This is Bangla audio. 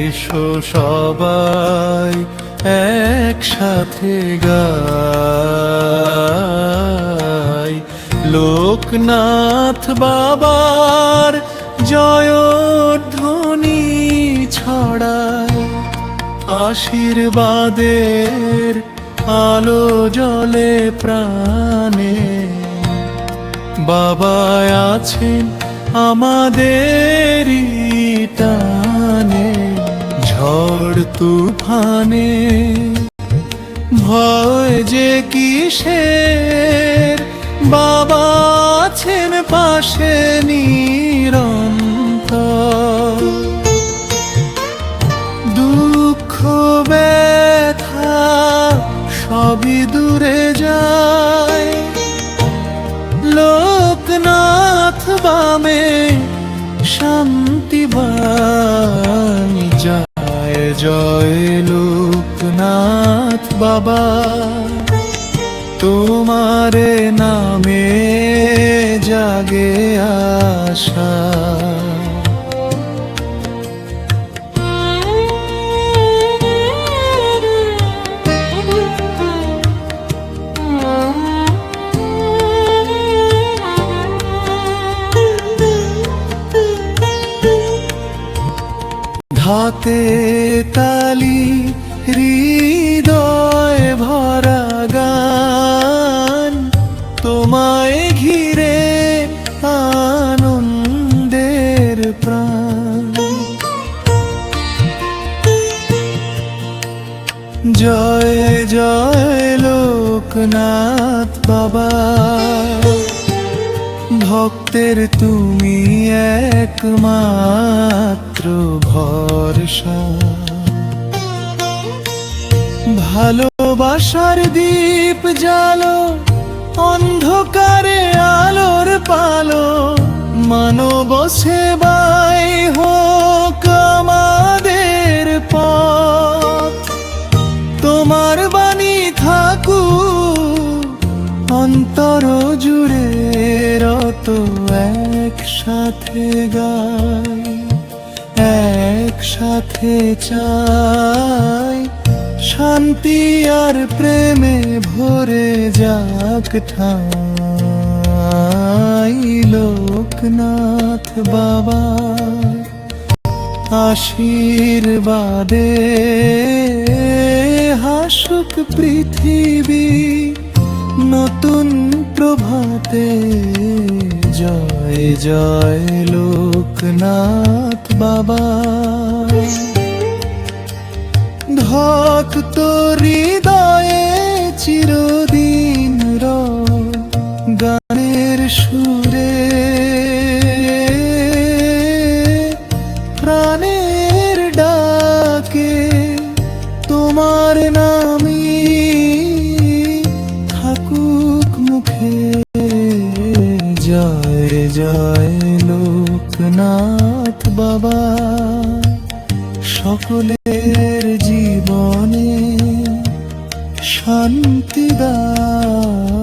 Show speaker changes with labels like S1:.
S1: এসো সবাই একসাথে গাই, লোকনাথ বাবার জয়ধ্বনি ছড়ায়, আশীর্বাদের আলো জ্বলে প্রাণে। বাবা আছেন আমাদেরই টানে, ঝড় তুফানে ভয় যে কিসের, বাবা আছেন পাশে নিরন্তর। দুঃখ ব্যথা সবই দূরে যায়, লোকনাথ বামে শান্তি বাণী যায়। জয় লোকনাথ বাবা, তোমারে নামে জাগে আশা। হাতে তালি হৃদয় ভরা গান, তোমায় ঘিরে আনন্দের প্রাণ। জয় জয় লোকনাথ বাবা, ভক্তের তুমি একমাত্র ভরসা। ভালোবাসার দীপ জ্বালো, অন্ধকারে আলোর পালো, মানব সেবায় হোক আমাদের পথ। তোমার বাণী থাকুক অন্তর জুড়ে, রত একসাথে গাই, একসাথে চাই, শান্তি আর প্রেমে ভরে যাক ঠাই। লোকনাথ বাবা আশীর্বাদে হাসুক পৃথিবী নতুন প্রভাতে। জয় জয় লোকনাথ বাবা, ভক্ত হৃদয়ে চিরদিন গানের সুরে, প্রাণের ডাকে তোমার নামই থাকুক মুখে। জয় জয় লোকনাথ বাবা, সকলের জীবনে শান্তি দাও।